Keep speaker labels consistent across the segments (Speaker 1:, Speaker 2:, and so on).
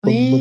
Speaker 1: Welcome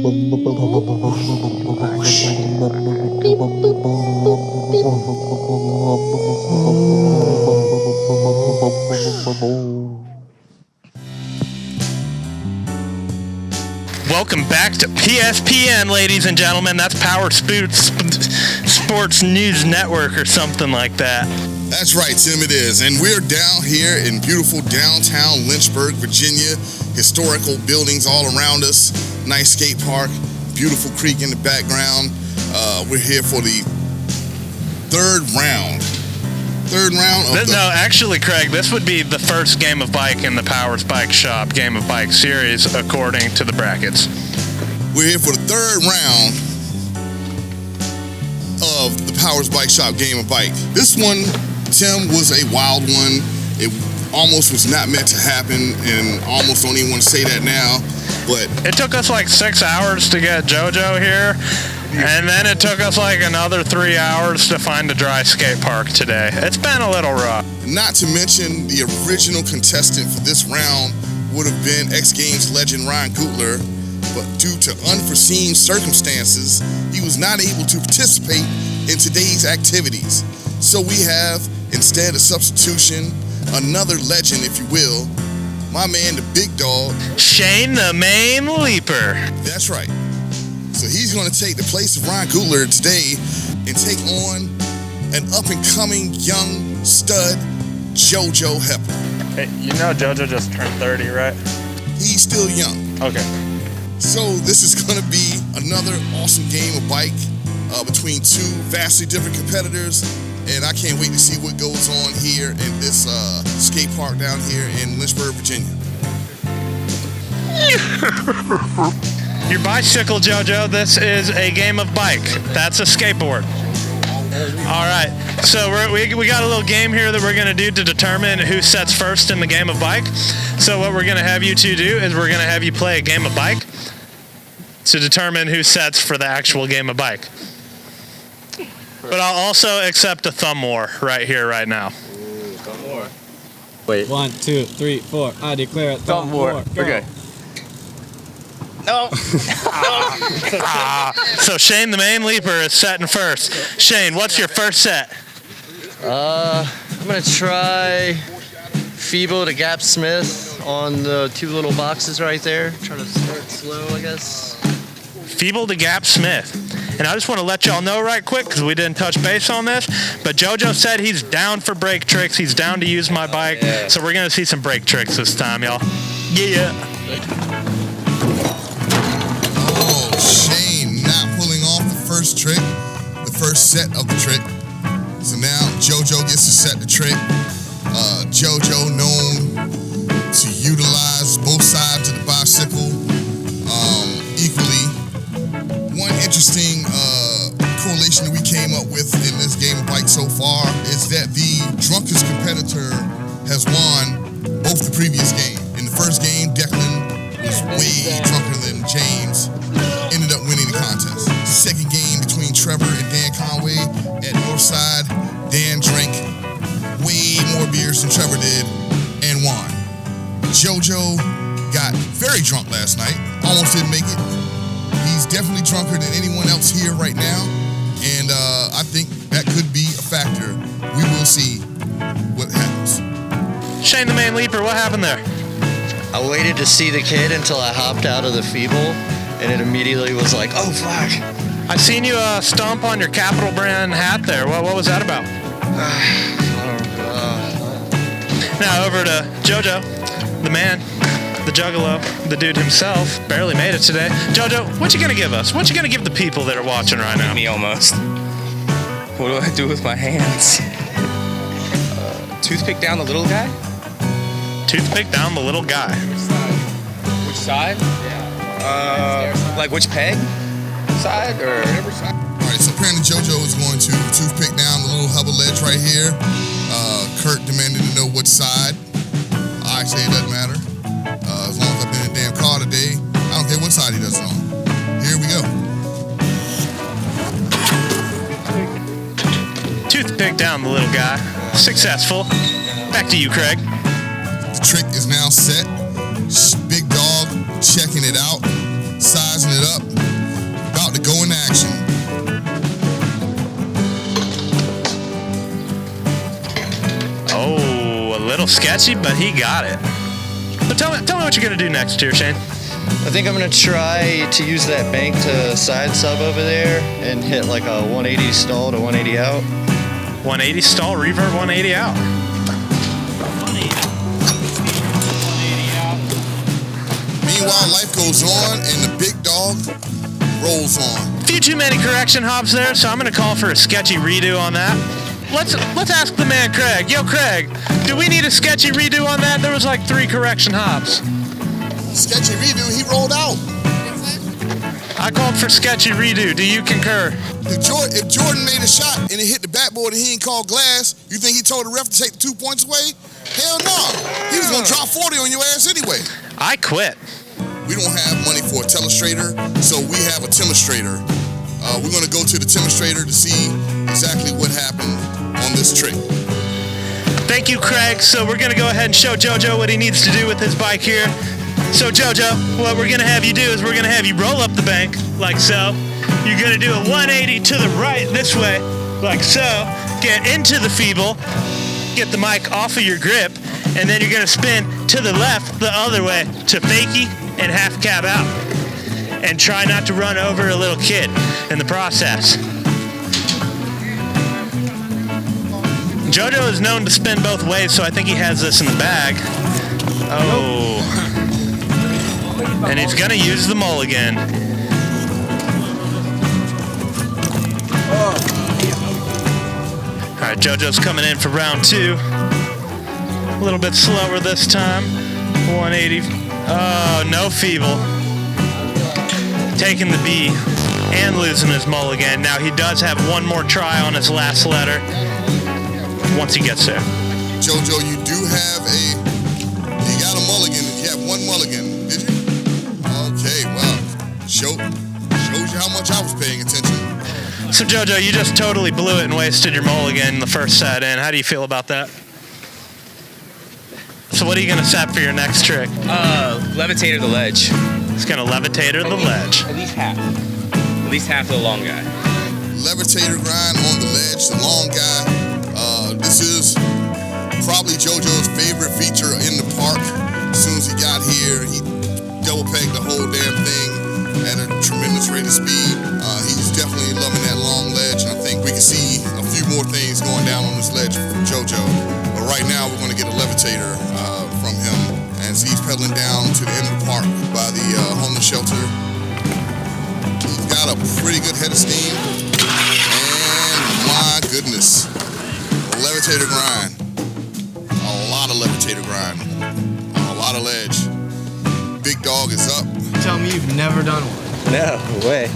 Speaker 1: back to PSPN, ladies and gentlemen. That's Power Sports News Network or something like that.
Speaker 2: That's right, Tim, it is. And we're down here in beautiful downtown Lynchburg, Virginia. Historical buildings all around us. Nice skate park. Beautiful creek in the background. We're here for the third round.
Speaker 1: No, actually, Craig, this would be the first game of bike in the Powers Bike Shop Game of Bike series, according to the brackets.
Speaker 2: We're here for the third round of the Powers Bike Shop Game of Bike. This one, Tim, was a wild one. It almost was not meant to happen, and almost don't even want to say that now. But
Speaker 1: it took us like 6 hours to get Jojo here, and then it took us like another 3 hours to find a dry skate park today. It's been a little rough.
Speaker 2: Not to mention the original contestant for this round would have been X Games legend Ryan Gutler, but due to unforeseen circumstances, he was not able to participate in today's activities. So we have, instead, a substitution, another legend, if you will, my man, the big dog,
Speaker 1: Shane the Main Leeper.
Speaker 2: That's right. So he's going to take the place of Ryan Gutler today and take on an up-and-coming young stud, Jojo Hepler.
Speaker 1: Hey, you know Jojo just turned 30, right?
Speaker 2: He's still young.
Speaker 1: Okay.
Speaker 2: So this is going to be another awesome game of bike between two vastly different competitors. And I can't wait to see what goes on here in this skate park down here in Lynchburg, Virginia.
Speaker 1: Your bicycle, Jojo, this is a game of bike. That's a skateboard. All right, so we got a little game here that we're going to do to determine who sets first in the game of bike. So what we're going to have you two do is we're going to have you play a game of bike to determine who sets for the actual game of bike. But I'll also accept a thumb war right here, right now.
Speaker 3: Ooh, thumb war. Wait.
Speaker 4: 1, 2, 3, 4. I declare a thumb war.
Speaker 3: Okay.
Speaker 4: No.
Speaker 1: So Shane, the Main Leaper, is setting first. Shane, what's your first set?
Speaker 3: I'm gonna try Feeble to Gap Smith on the two little boxes right there. Try to start slow, I guess.
Speaker 1: Feeble to Gap Smith. And I just want to let y'all know right quick, because we didn't touch base on this, but Jojo said he's down for brake tricks. He's down to use my bike.
Speaker 3: Yeah.
Speaker 1: So we're going to see some brake tricks this time, y'all. Yeah.
Speaker 2: Oh, Shane not pulling off the first trick, the first set of the trick. So now Jojo gets to set the trick. Jojo known to utilize both sides of the bicycle equally. One interesting correlation that we came up with in this game of bike so far is that the drunkest competitor has won both the previous game. In the first game, Declan was way drunker than James, ended up winning the contest. Second game between Trevor and Dan Conway at Northside, Dan drank way more beers than Trevor did and won. Jojo got very drunk last night, almost didn't make it. He's definitely drunker than anyone else here right now, and I think that could be a factor. We will see what happens.
Speaker 1: Shane, the Main Leaper, what happened there?
Speaker 3: I waited to see the kid until I hopped out of the Feeble, and it immediately was like, oh, fuck.
Speaker 1: I seen you stomp on your Capital brand hat there. What was that about? Now over to Jojo, the man, the juggalo, the dude himself, barely made it today. Jojo, what you gonna give us? What you gonna give the people that are watching right now?
Speaker 5: Me almost. What do I do with my hands? Toothpick down the little guy?
Speaker 1: Toothpick down the little guy.
Speaker 5: Which side? Like which peg? Side or?
Speaker 2: All right, so apparently Jojo is going to toothpick down the little hubble ledge right here. Kurt demanded to know which side. I say it doesn't matter. As long as I've been in a damn car today, I don't care what side he does it on. Here we go.
Speaker 1: Toothpick down the little guy. Successful. Back to you, Craig.
Speaker 2: The trick is now set. Big dog checking it out, sizing it it up. About to go into action.
Speaker 1: Oh, a little sketchy, but he got it. So tell me what you're gonna do next here, Shane.
Speaker 3: I think I'm gonna try to use that bank to side sub over there and hit like a 180 stall to 180 out.
Speaker 1: 180 stall, revert 180 out.
Speaker 2: Meanwhile, life goes on and the big dog rolls on.
Speaker 1: A few too many correction hops there, so I'm gonna call for a sketchy redo on that. Let's ask the man Craig. Yo, Craig, do we need a sketchy redo on that? There was like 3 correction hops.
Speaker 2: Sketchy redo, he rolled out.
Speaker 1: I called for sketchy redo. Do you concur?
Speaker 2: If Jordan made a shot and it hit the backboard and he ain't called glass, you think he told the ref to take the 2 points away? Hell no. He was gonna drop 40 on your ass anyway.
Speaker 1: I quit.
Speaker 2: We don't have money for a telestrator, so we have a timostrator. We're gonna go to the timostrator to see exactly what happened on this trick.
Speaker 1: Thank you, Craig. So we're gonna go ahead and show Jojo what he needs to do with his bike here. So Jojo, what we're gonna have you do is we're gonna have you roll up the bank, like so. You're gonna do a 180 to the right this way, like so. Get into the feeble, get the mic off of your grip, and then you're gonna spin to the left the other way to fakie and half cab out. And try not to run over a little kid in the process. Jojo is known to spin both ways, so I think he has this in the bag. Oh. And he's gonna use the mulligan. All right, Jojo's coming in for round 2. A little bit slower this time. 180. Oh, no feeble. Taking the B and losing his mulligan. Now he does have one more try on his last letter once he gets there.
Speaker 2: Jojo, you got a mulligan. You have one mulligan, did you? Okay, well, shows you how much I was paying attention.
Speaker 1: So Jojo, you just totally blew it and wasted your mulligan the first set in. How do you feel about that? So what are you gonna set for your next trick?
Speaker 5: Levitator the ledge.
Speaker 1: He's gonna levitator the ledge.
Speaker 5: At least half. At least half of the long guy.
Speaker 2: Levitator grind on the ledge, the long guy. This is probably Jojo's favorite feature in the park. As soon as he got here, he double pegged the whole damn thing at a tremendous rate of speed. He's definitely loving that long ledge, and I think we can see a few more things going down on this ledge from Jojo. But right now, we're going to get a levitator from him as he's pedaling down to the end of the park by the homeless shelter. He's got a pretty good head of steam, and my goodness, levitator grind. A lot of levitator grind. A lot of ledge. Big dog is up.
Speaker 4: Tell me you've never done one.
Speaker 3: No way.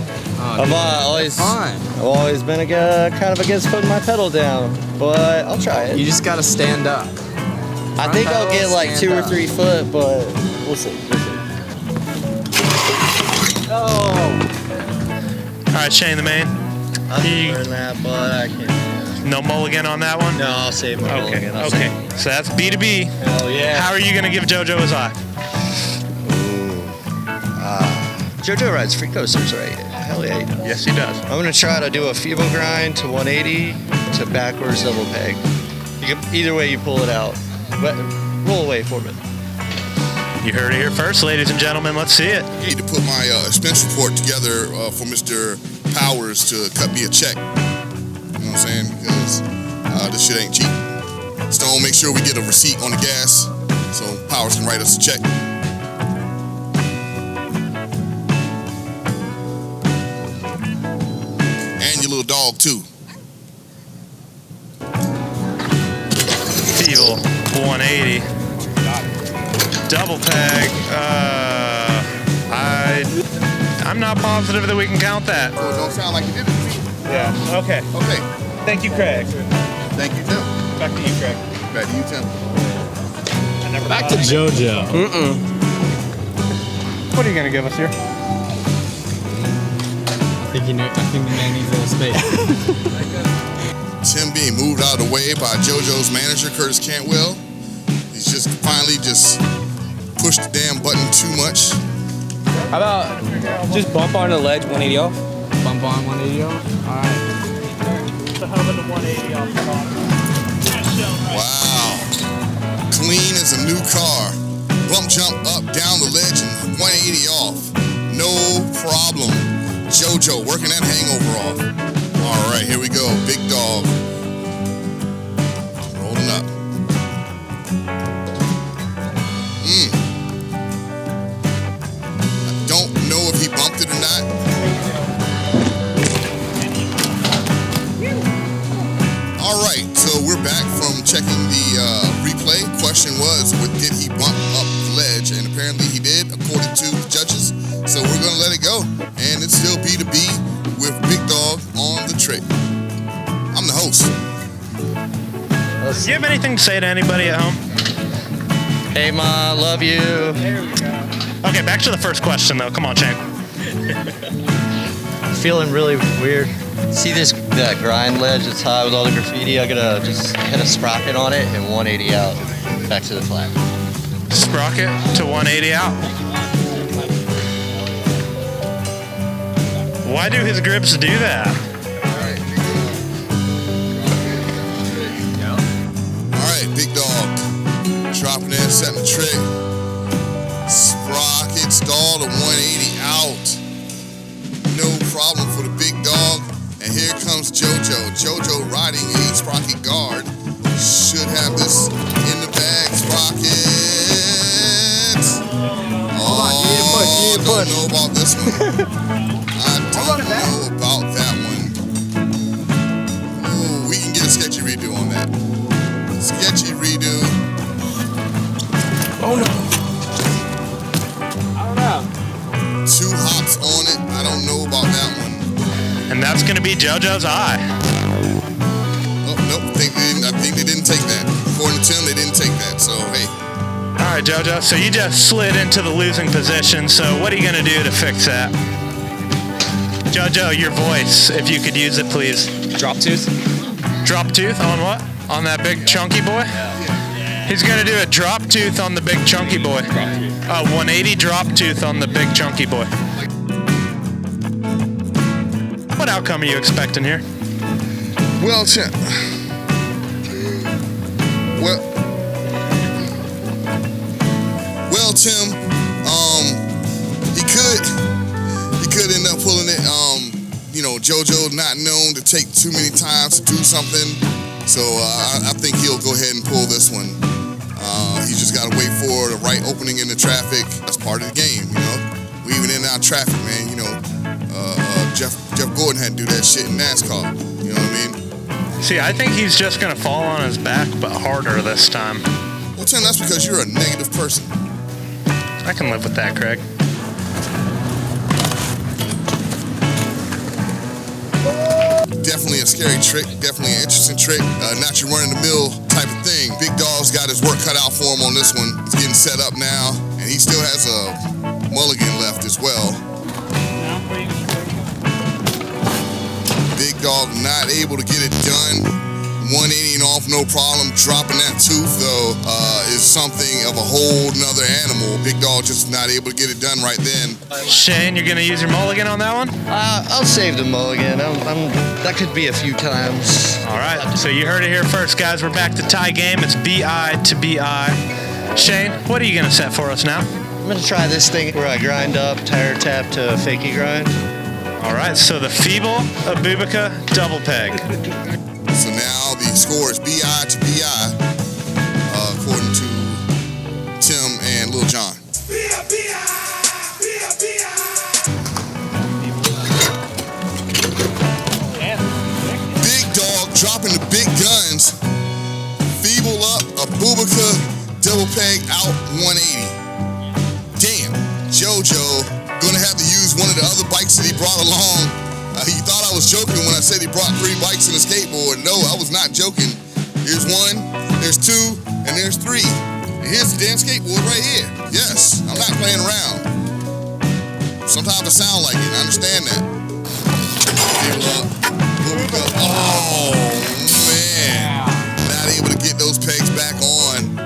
Speaker 4: Oh,
Speaker 3: I've
Speaker 4: fun.
Speaker 3: always been kind of against putting my pedal down, but I'll try it.
Speaker 4: You just gotta stand up.
Speaker 3: I think I'll get like
Speaker 4: Stand
Speaker 3: 2 or
Speaker 4: up.
Speaker 3: 3 foot, but we'll see. Oh.
Speaker 1: All right, Shane the main.
Speaker 3: I'm learning that, but I can't.
Speaker 1: No mulligan on that one?
Speaker 3: No, I'll save my
Speaker 1: Okay,
Speaker 3: mulligan.
Speaker 1: okay. So that's B to B.
Speaker 3: Hell yeah.
Speaker 1: How are you gonna give Jojo his eye?
Speaker 3: Jojo rides free coasters, right? Hell yeah, he does.
Speaker 1: Yes, he does.
Speaker 3: I'm gonna try to do a feeble grind to 180 to backwards double peg. Either way you pull it out, but roll away for me.
Speaker 1: You heard it here first, ladies and gentlemen. Let's see it.
Speaker 2: I need to put my expense report together for Mr. Powers to cut me a check. You know what I'm saying? Because this shit ain't cheap. Stone, make sure we get a receipt on the gas so Powers can write us a check. And your little dog, too.
Speaker 1: Feeble 180. Double peg. I'm not positive that we can count that.
Speaker 2: So it don't sound like you did it.
Speaker 1: Yeah. Okay.
Speaker 2: Okay.
Speaker 1: Thank you, Craig.
Speaker 2: Thank you, Tim.
Speaker 1: Back to you, Craig.
Speaker 2: Back to you, Tim.
Speaker 4: Back to Jojo.
Speaker 1: What are you gonna give us here?
Speaker 4: I think the man needs a little space.
Speaker 2: Tim being moved out of the way by JoJo's manager, Curtis Cantwell. He's just finally pushed the damn button too much.
Speaker 5: How about just bump on the ledge, 180 off?
Speaker 4: Bump on 180 off? Alright.
Speaker 1: The hub of the 180 off the bottom.
Speaker 2: Wow. Clean as a new car. Bump jump up, down the ledge, and 180 off. No problem. Jojo working that hangover off. All right, here we go. Big dog. Rolling up. I don't know if he bumped it or not. All right, so we're back from checking the replay. Question was, did he bump up the ledge? And apparently he did, according to the judges. So we're going to let it go. And it's still B to B with Big Dog on the trick. I'm the host.
Speaker 1: Do you have anything to say to anybody at home?
Speaker 3: Hey, Ma, love you.
Speaker 1: There we go. Okay, back to the first question, though. Come on, Shane.
Speaker 3: Feeling really weird. See that grind ledge that's high with all the graffiti? I gotta just hit a sprocket on it and 180 out, back to the flat.
Speaker 1: Sprocket to 180 out. Why do his grips do that?
Speaker 2: All right, Big Dog. Dropping in, setting the trick. Sprocket stall to 180 out. No problem for the Big Dog. And here comes Jojo. Jojo riding a Sprocket guard. Should have this in the bag. Sprocket. Oh, don't know about this one. I don't know about that one. Ooh, we can get a sketchy redo on that. Sketchy redo.
Speaker 5: Oh no. I don't know.
Speaker 2: 2 hops on it. I don't know about that one.
Speaker 1: And that's going to be JoJo's eye.
Speaker 2: Oh, nope. I think they didn't take that. According to Tim, they didn't take that. So, hey.
Speaker 1: All right, JoJo. So you just slid into the losing position. So what are you going to do to fix that? JoJo, your voice, if you could use it, please.
Speaker 5: Drop tooth?
Speaker 1: Drop tooth on what? On that big chunky boy? He's going to do a drop tooth on the big chunky boy. 180 drop tooth on the big chunky boy. What outcome are you expecting here?
Speaker 2: Well, Tim. Well, Tim. He could end up pulling it. Jojo not known to take too many times to do something, so I think he'll go ahead and pull this one. He just got to wait for the right opening in the traffic. That's part of the game, you know. We even in our traffic, man. You know, Jeff Gordon had to do that shit in NASCAR. You know what I mean?
Speaker 1: See, I think he's just going to fall on his back, but harder this time.
Speaker 2: Well, Tim, that's because you're a negative person.
Speaker 1: I can live with that, Craig.
Speaker 2: Definitely a scary trick, definitely an interesting trick. Not your run-of-the-mill type of thing. Big Dog's got his work cut out for him on this one. He's getting set up now, and he still has a mulligan left as well. Big Dog not able to get it done. 180 and off, no problem. Dropping that tooth, though, is something of a whole nother animal. Big Dog just not able to get it done right then.
Speaker 1: Shane, you're going to use your mulligan on that one?
Speaker 3: I'll save the mulligan. That could be a few times.
Speaker 1: All right, so you heard it here first, guys. We're back to tie game. It's B.I. to B.I. Shane, what are you going to set for us now?
Speaker 3: I'm going to try this thing where I grind up, tire tap to fakie grind.
Speaker 1: All right, so the feeble Abubica double peg.
Speaker 2: So now the score is B.I. to B.I. According to Tim and Lil Jon. Big Dog dropping the big guns. Feeble up, Abubica double peg out 180. Damn, Jojo gonna have to use one of the other bikes that he brought along. He thought I was joking when I said he brought 3 bikes and a skateboard. No, I was not joking. Here's 1, there's 2, and there's 3. And here's the damn skateboard right here. Yes, I'm not playing around. Sometimes I sound like it, I understand that. Oh, man. Not able to get those pegs back on.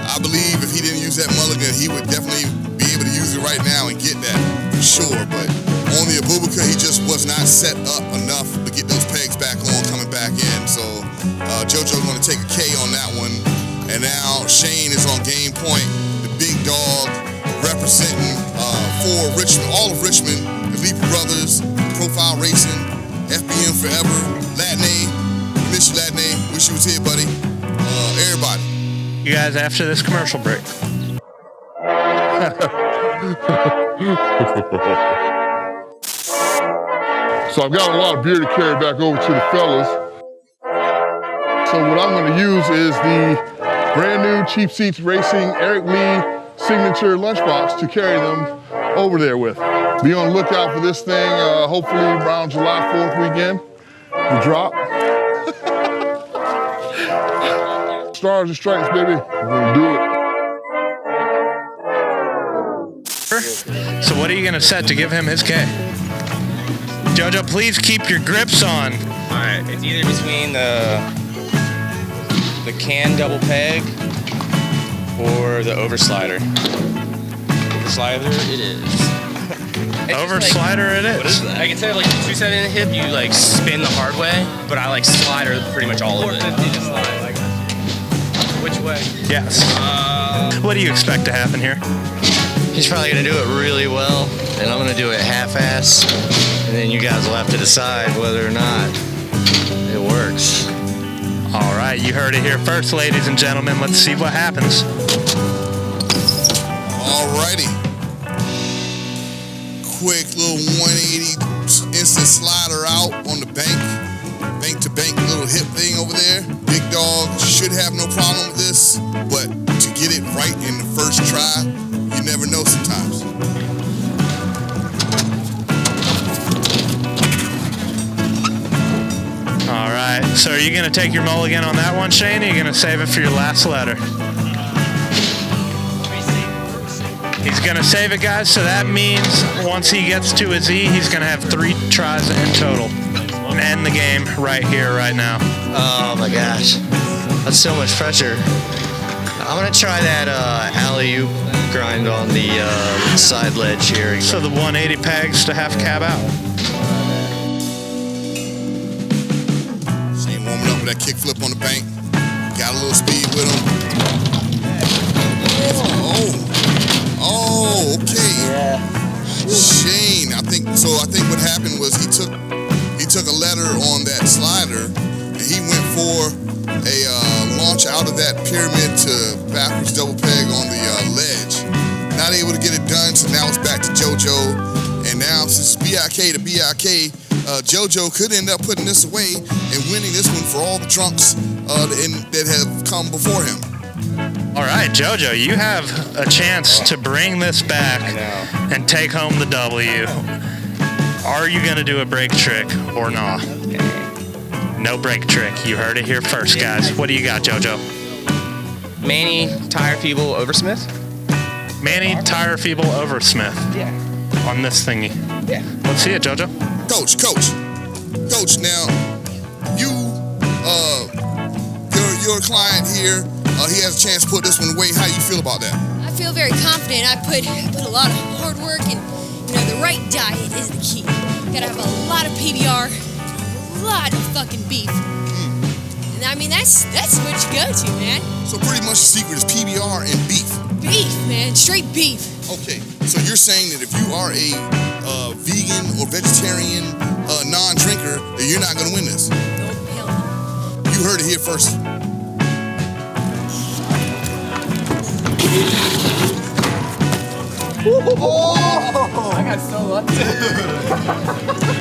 Speaker 2: I believe if he didn't use that mulligan, he would definitely be able to use it right now and get that. Unfortunately, Abubakar, he just was not set up enough to get those pegs back on, coming back in. So Jojo's going to take a K on that one. And now Shane is on game point. The big dog representing for Richmond, all of Richmond, the Leeper brothers, Profile Racing, FBM Forever, Latney. Miss you, Latney. Wish you was here, buddy. Everybody.
Speaker 1: You guys after this commercial break.
Speaker 6: So I've got a lot of beer to carry back over to the fellas. So what I'm going to use is the brand new Cheap Seats Racing Eric Lee signature lunchbox to carry them over there with. Be on the lookout for this thing, hopefully around July 4th weekend. The drop. Stars and stripes, baby. We're going to do it.
Speaker 1: So what are you going to set to give him his K? Jojo, please keep your grips on.
Speaker 5: Alright, it's either between the can double peg or the overslider. Overslider it is.
Speaker 1: Overslider it is.
Speaker 5: What is that? Like instead of like 2-7 hip, you like spin the hard way, but I like slider pretty much all of it. 450 to slide, like which way?
Speaker 1: Yes. What do you expect to happen here?
Speaker 3: He's probably gonna do it really well, and I'm gonna do it half-ass, and then you guys will have to decide whether or not it works.
Speaker 1: All right, you heard it here first, ladies and gentlemen. Let's see what happens.
Speaker 2: All righty. Quick little 180 instant slider out on the bank to bank little hip thing over there. Big dog should have no problem with this, but to get it right in the first try, you never know sometimes.
Speaker 1: All right, so are you gonna take your mulligan on that one, Shane, or are you gonna save it for your last letter? He's gonna save it, guys, so that means once he gets to a Z, he's gonna have 3 tries in total. And end the game right here, right now.
Speaker 3: Oh my gosh, that's so much pressure. I'm gonna try that alley-oop grind on the side ledge here.
Speaker 1: So the 180 pegs to half cab out.
Speaker 2: Shane warming up with that kick flip on the bank. Got a little speed with him. Oh, okay.
Speaker 3: Yeah.
Speaker 2: Shane, I think what happened was he took a letter on that slider and he went for a launch out of that pyramid to backwards double peg on the ledge. Not able to get it done, so now it's back to Jojo. And now since it's B.I.K. to B.I.K., Jojo could end up putting this away and winning this one for all the drunks that have come before him.
Speaker 1: All right, Jojo, you have a chance to bring this back and take home the W. Are you going to do a brake trick or not? No brake trick. You heard it here first, guys. What do you got, Jojo?
Speaker 5: Manny, tire feeble, Oversmith.
Speaker 1: Manny, tire feeble, Oversmith.
Speaker 5: Yeah.
Speaker 1: On this thingy.
Speaker 5: Yeah.
Speaker 1: Let's see it, Jojo.
Speaker 2: Coach, now, your client here, he has a chance to put this one away. How you feel about that?
Speaker 7: I feel very confident. I put a lot of hard work, and the right diet is the key. Gotta have a lot of PBR, a lot of fucking beef. And I mean, that's what you go to, man.
Speaker 2: So pretty much the secret is PBR and beef.
Speaker 7: Beef, man, straight beef.
Speaker 2: Okay, so you're saying that if you are a vegan or vegetarian non-drinker, that you're not gonna win this?
Speaker 7: No, hell no.
Speaker 2: You heard it here first.
Speaker 4: I got so lucky.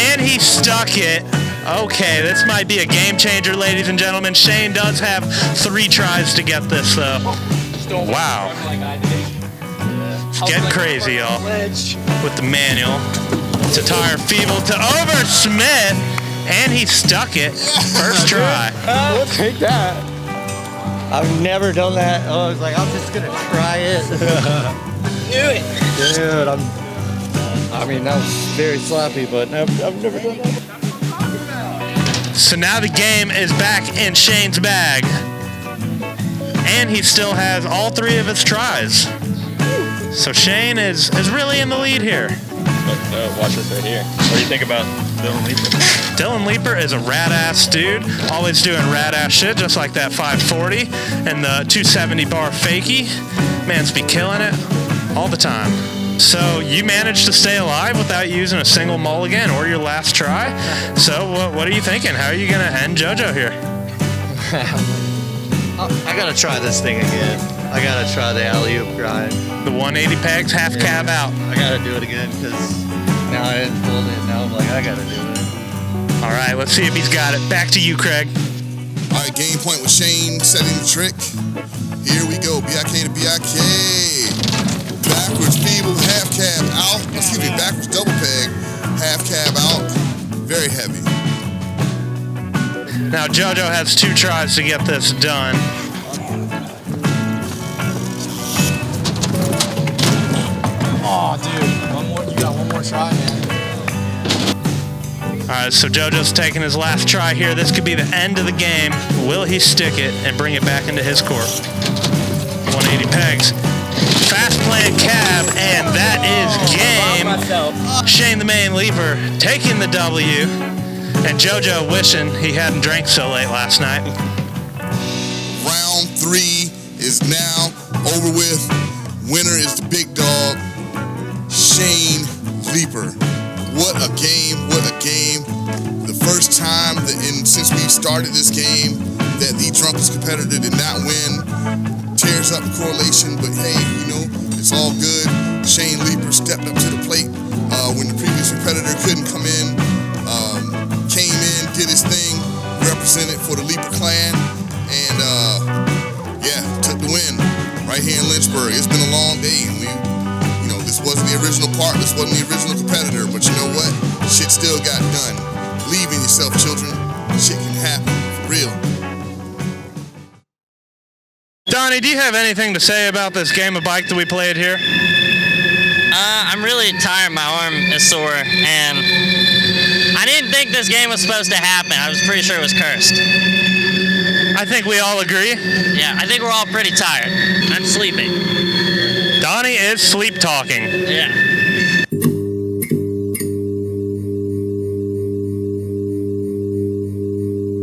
Speaker 1: And he stuck it. Okay, this might be a game changer, ladies and gentlemen. Shane does have 3 tries to get this, though. Wow. It's getting crazy, y'all. With the manual. It's a tire feeble to Oversmith. And he stuck it. First try.
Speaker 3: We'll take that. I've never done that. I was like, I'm just gonna try it.
Speaker 5: Knew it.
Speaker 3: Dude, I mean, that was very sloppy, but I've never done that.
Speaker 1: So now the game is back in Shane's bag. And he still has all 3 of his tries. So Shane is really in the lead here.
Speaker 8: but watch this right here. What do you think about Dylan Leeper?
Speaker 1: Dylan Leeper is a rad-ass dude, always doing rad-ass shit, just like that 540 and the 270 bar fakie. Man's be killing it all the time. So you managed to stay alive without using a single mulligan or your last try. So what are you thinking? How are you gonna end JoJo here?
Speaker 3: I gotta try this thing again. I gotta try the alley-oop grind.
Speaker 1: The 180 pegs, half cab out.
Speaker 3: I gotta do it again because now I didn't pull it. Now I'm like, I gotta do it.
Speaker 1: All right, let's see if he's got it. Back to you, Craig.
Speaker 2: All right, game point with Shane setting the trick. Here we go, B.I.K. to B.I.K. Backwards feeble, half cab out. Excuse me, backwards double peg, half cab out. Very heavy.
Speaker 1: Now JoJo has 2 tries to get this done.
Speaker 4: Oh, dude, you got one more try, man.
Speaker 1: All right, so JoJo's taking his last try here. This could be the end of the game. Will he stick it and bring it back into his court? 180 pegs. Fast plant cab, and that is game. Shane the Main Leeper taking the W, and JoJo wishing he hadn't drank so late last night.
Speaker 2: Round 3 is now over with. Winner is the big dog, Shane Leeper. What a game, what a game. The first time since we started this game that the drunkest competitor did not win. Tears up the correlation, but hey, it's all good. Shane Leeper stepped up to the plate when the previous competitor couldn't come in. Came in, did his thing, represented for the Leeper clan, and took the win right here in Lynchburg. It's been a long day, and this wasn't the original part, this wasn't the original competitor, but you know what? Shit still got done. Believe in yourself, children. Shit can happen, for real.
Speaker 1: Donnie, do you have anything to say about this game of bike that we played here?
Speaker 9: I'm really tired. My arm is sore, and I didn't think this game was supposed to happen. I was pretty sure it was cursed.
Speaker 1: I think we all agree.
Speaker 9: Yeah, I think we're all pretty tired. I'm sleeping.
Speaker 1: Donnie is sleep talking.
Speaker 9: Yeah.